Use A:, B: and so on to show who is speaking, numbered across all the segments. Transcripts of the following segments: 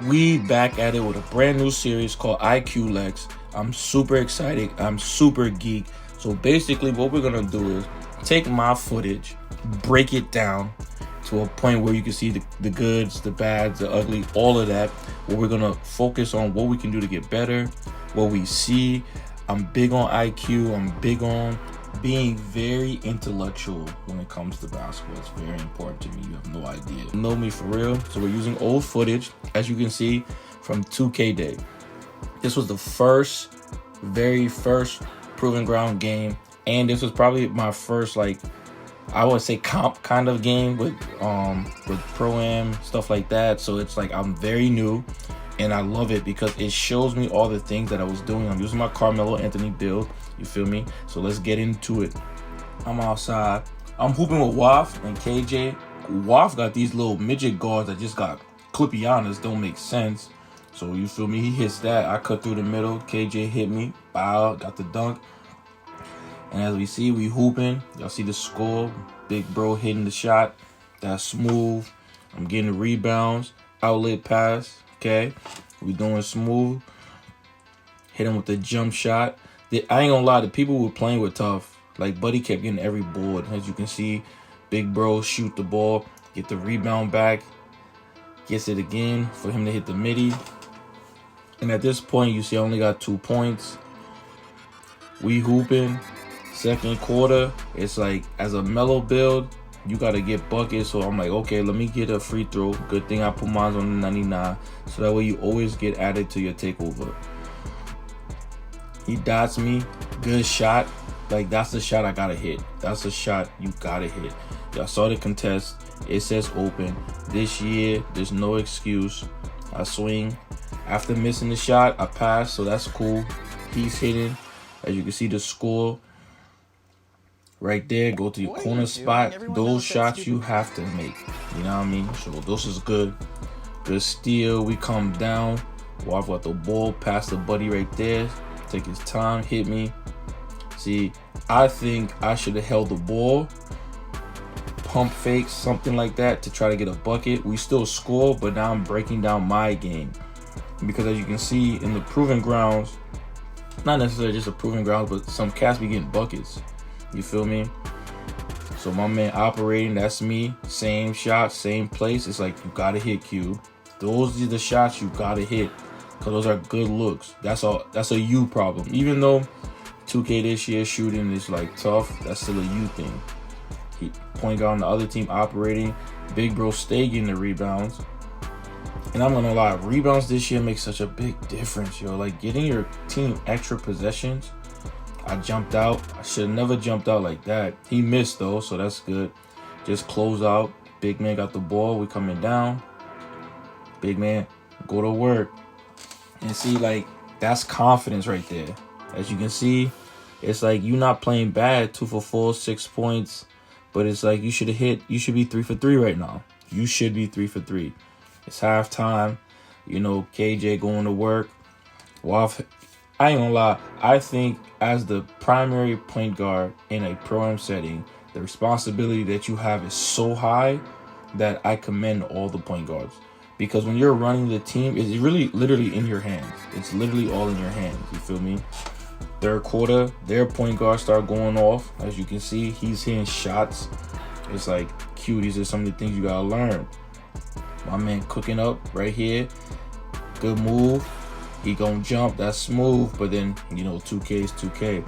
A: We back at it with a brand new series called IQuLex. I'm super excited. I'm super geek. So basically what we're going to do is take my footage, break it down to a point where you can see the goods, the bads, the ugly, all of that. Where we're going to focus on what we can do to get better, what we see. I'm big on IQ. I'm big on being very intellectual when it comes to basketball. It's very important to me. You have no idea. You know me for real. So we're using old footage, as you can see, from 2K Day. This was the very first Proving Ground game, and this was probably my first, like, I would say comp kind of game with Pro-Am, stuff like that. So it's like I'm very new, and I love it because it shows me all the things that I was doing. I'm using my Carmelo Anthony build, you feel me? So let's get into it. I'm outside. I'm hooping with Waf and KJ. Waf got these little midget guards that just got Clippianas, don't make sense. So you feel me? He hits that. I cut through the middle. KJ hit me. Bow, got the dunk. And as we see, we hooping. Y'all see the score. Big bro hitting the shot. That's smooth. I'm getting the rebounds. Outlet pass. Okay. We doing smooth. Hit him with the jump shot. I ain't gonna lie, the people who were playing were tough. Like, Buddy kept getting every board. As you can see, big bro shoot the ball. Get the rebound back. Gets it again for him to hit the midi. And at this point, you see I only got 2 points. We hooping. Second quarter, it's like, as a mellow build, you got to get buckets. So I'm like, okay, let me get a free throw. Good thing I put mine on the 99. So that way you always get added to your takeover. He dots me. Good shot. Like, that's the shot I got to hit. That's the shot you got to hit. Y'all saw the contest. It says open. This year, there's no excuse. I swing. After missing the shot, I pass. So that's cool. He's hitting. As you can see the score. Right there, go to your corner spot. Those shots you have to make. You know what I mean? So this is good. Good steal. We come down. Waf got the ball. Pass the buddy right there. Take his time. Hit me. See, I think I should have held the ball. Pump fake, something like that to try to get a bucket. We still score, but now I'm breaking down my game. Because as you can see in the Proving Grounds, not necessarily just a Proving Grounds, but some cats be getting buckets. You feel me? So my man operating, that's me. Same shot, same place. It's like, you gotta hit, Q. Those are the shots you gotta hit. Because those are good looks. That's a you problem. Even though 2K this year shooting is like tough, that's still a you thing. Point guard on the other team operating. Big bro stay getting the rebounds. And I'm gonna lie, rebounds this year make such a big difference, yo. Like, getting your team extra possessions. I jumped out. I should have never jumped out like that. He missed though, so that's good. Just close out. Big man got the ball. We coming down. Big man, go to work. And see, like, that's confidence right there. As you can see, it's like you not playing bad. 2 for 4, 6 points. But it's like you should be 3 for 3 right now. You should be 3 for 3. It's halftime. You know, KJ going to work. Waf, I ain't gonna lie. I think as the primary point guard in a Pro-Am setting, the responsibility that you have is so high that I commend all the point guards. Because when you're running the team, it's really literally in your hands. It's literally all in your hands. You feel me? Third quarter, their point guards start going off. As you can see, he's hitting shots. It's like, Q, these are some of the things you gotta learn. My man cooking up right here. Good move. He gonna jump. That's smooth. But then, you know, 2K is 2K.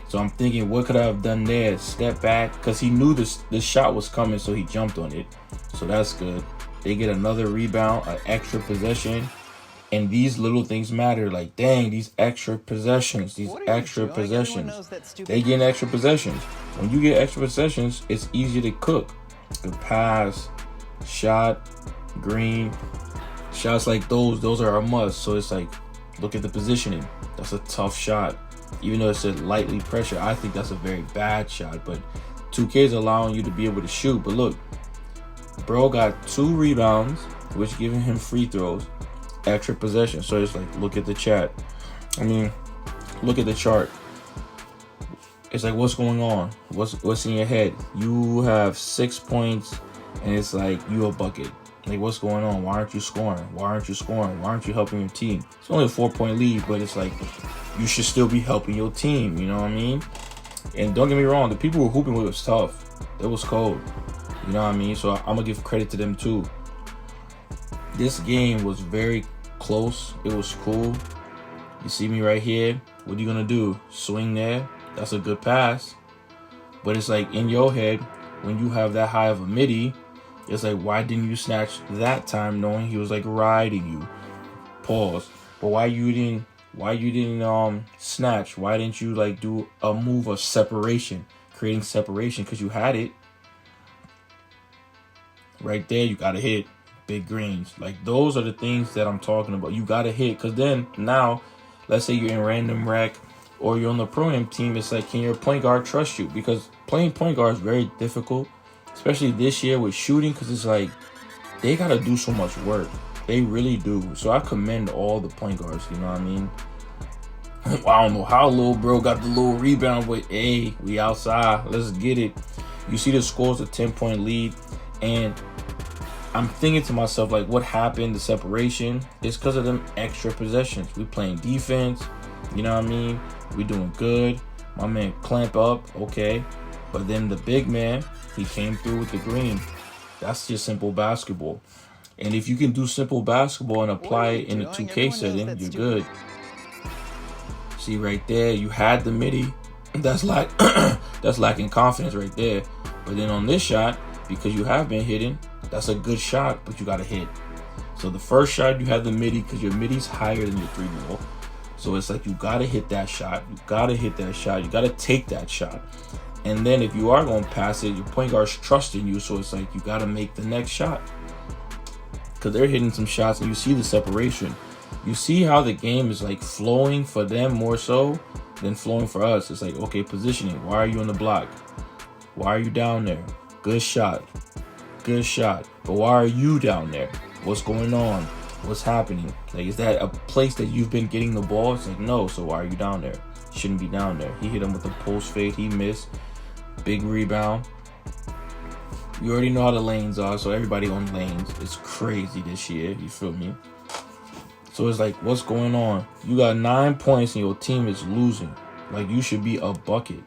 A: So I'm thinking, what could I have done there? Step back. Because he knew this shot was coming, so he jumped on it. So that's good. They get another rebound, an extra possession. And these little things matter. Like, dang, these extra possessions. They get extra possessions. When you get extra possessions, it's easier to cook. Good pass, shot, green. Shots like those are a must. So it's like, look at the positioning. That's a tough shot. Even though it said lightly pressure, I think that's a very bad shot. But 2K is allowing you to be able to shoot. But look, bro got 2 rebounds, which giving him free throws, extra possession. So it's like, look at the chat. I mean, look at the chart. It's like, what's going on? What's in your head? You have 6 points, and it's like, you a bucket. Like, what's going on? Why aren't you scoring? Why aren't you scoring? Why aren't you helping your team? It's only a 4-point lead, but it's like you should still be helping your team. You know what I mean? And don't get me wrong, the people who were hooping with was tough. It was cold. You know what I mean? So I'm gonna give credit to them too. This game was very close. It was cool. You see me right here. What are you gonna do? Swing there? That's a good pass. But it's like in your head, when you have that high of a midi, it's like, why didn't you snatch that time knowing he was like riding you? Pause. But why you didn't snatch? Why didn't you like do a move of separation, creating separation? Because you had it. Right there, you gotta hit big greens. Like, those are the things that I'm talking about. You gotta hit, because then now, let's say you're in random rec or you're on the pro-am team, it's like, can your point guard trust you? Because playing point guard is very difficult, especially this year with shooting, because it's like they gotta do so much work. They really do. So I commend all the point guards, you know what I mean? I don't know how little bro got the little rebound, but hey, we outside. Let's get it. You see the score's a 10-point lead, and I'm thinking to myself, like, what happened? The separation is because of them extra possessions. We playing defense, you know what I mean? We doing good. My man clamp up, okay. But then the big man, he came through with the green. That's just simple basketball. And if you can do simple basketball and apply it in a 2K setting, you're good. See right there, you had the midi. That's lacking confidence right there. But then on this shot, because you have been hitting, that's a good shot, but you got to hit. So the first shot, you have the midi because your midi's higher than your 3-ball. So it's like you got to hit that shot. You got to hit that shot. You got to take that shot. And then if you are going to pass it, your point guard's trusting you. So it's like you got to make the next shot. Because they're hitting some shots and you see the separation. You see how the game is like flowing for them more so than flowing for us. It's like, okay, positioning. Why are you on the block? Why are you down there? Good shot. Good shot. But why are you down there? What's going on? What's happening? Like, is that a place that you've been getting the ball? It's like, no. So why are you down there? Shouldn't be down there. He hit him with a post fade. He missed. Big rebound. You already know how the lanes are. So everybody on lanes. It's crazy this year. You feel me? So it's like, what's going on? You got 9 points and your team is losing. Like, you should be a bucket.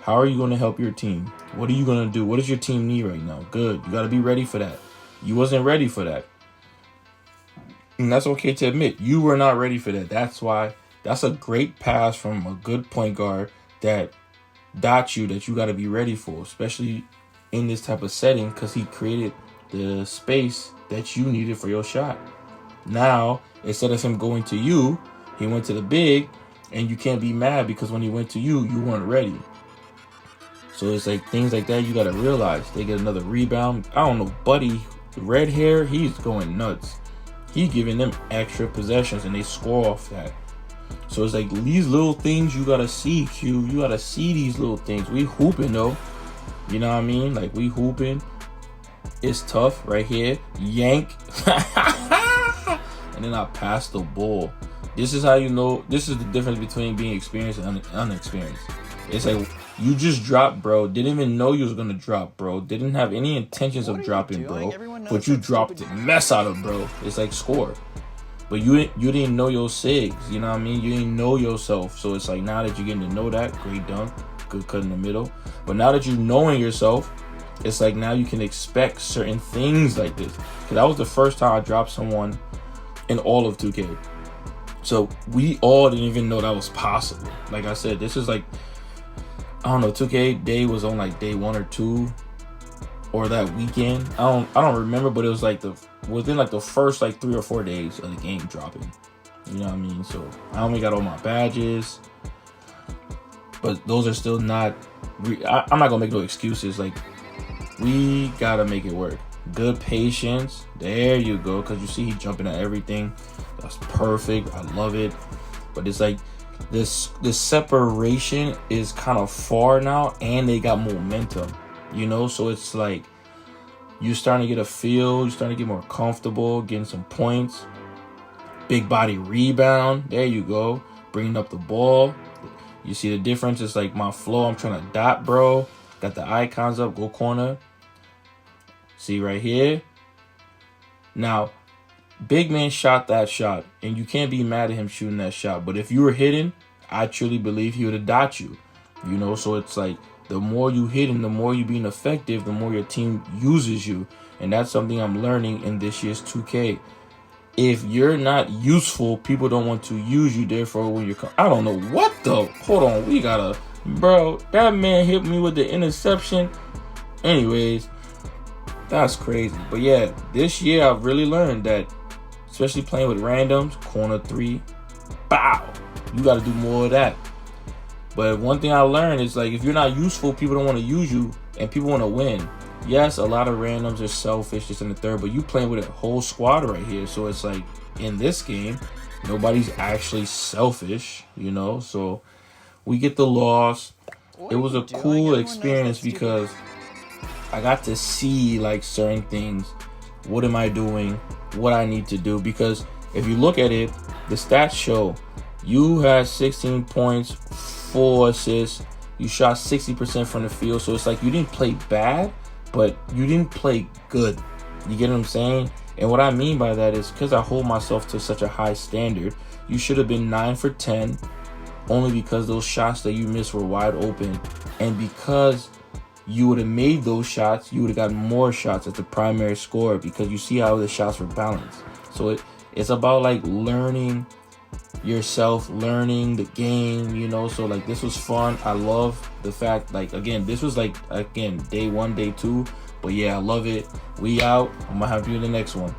A: How are you going to help your team? What are you going to do? What does your team need right now? Good. You got to be ready for that. You wasn't ready for that. And that's okay to admit. You were not ready for that. That's why. That's a great pass from a good point guard that got you, that you got to be ready for, especially in this type of setting, because he created the space that you needed for your shot. Now, instead of him going to you, he went to the big, and you can't be mad because when he went to you, you weren't ready. So it's like things like that you got to realize. They get another rebound. I don't know, Buddy, red hair, he's going nuts. He's giving them extra possessions, and they score off that. So it's like these little things you got to see, Q. You got to see these little things. We hooping, though. You know what I mean? Like, we hooping. It's tough right here. Yank. And then I pass the ball. This is how you know. This is the difference between being experienced and unexperienced. It's like you just dropped, bro. Didn't even know you was gonna drop, bro. Didn't have any intentions of dropping, bro. But you dropped the mess out of, bro. It's like score. But you didn't know your sigs. You know what I mean? You didn't know yourself. So it's like now that you're getting to know that, great dunk, good cut in the middle. But now that you're knowing yourself, it's like now you can expect certain things like this. Because that was the first time I dropped someone in all of 2K. So we all didn't even know that was possible. Like I said, this is like, I don't know, 2K day was on like day 1 or 2 or that weekend. I don't remember, but it was like within like the first like 3 or 4 days of the game dropping. You know what I mean? So I only got all my badges, but those are still not. I'm not gonna make no excuses. Like, we gotta make it work. Good patience. There you go. Because you see he jumping at everything. That's perfect. I love it. But it's like this separation is kind of far now, and they got momentum. You know, so it's like you're starting to get a feel. You're starting to get more comfortable, getting some points. Big body rebound. There you go. Bringing up the ball. You see the difference? It's like my flow. I'm trying to dot, bro. Got the icons up. Go corner. See right here. Now, big man shot that shot, and you can't be mad at him shooting that shot. But if you were hitting, I truly believe he would have dot you. You know, so it's like the more you hit him, the more you being effective, the more your team uses you. And that's something I'm learning in this year's 2K. If you're not useful, people don't want to use you. Therefore, when you're I don't know what the hold on, we gotta bro, that man hit me with the interception. Anyways, that's crazy. But yeah, this year I've really learned that, especially playing with randoms, corner 3, bow, you gotta do more of that. But one thing I learned is, like, if you're not useful, people don't want to use you, and people want to win. Yes, a lot of randoms are selfish, just in the third, but you playing with a whole squad right here. So it's like, in this game, nobody's actually selfish, you know? So we get the loss. It was a cool experience because I got to see, like, certain things. What am I doing? What I need to do? Because if you look at it, the stats show you had 16 points, 4 assists. You shot 60% from the field. So it's like you didn't play bad, but you didn't play good. You get what I'm saying? And what I mean by that is because I hold myself to such a high standard, you should have been 9 for 10 only because those shots that you missed were wide open. And because you would have made those shots, you would have gotten more shots as the primary scorer because you see how the shots were balanced. So it's about, like, learning yourself, learning the game, you know? So, like, this was fun. I love the fact, like, again, this was, like, again, day 1, day 2. But yeah, I love it. We out. I'm gonna have you in the next one.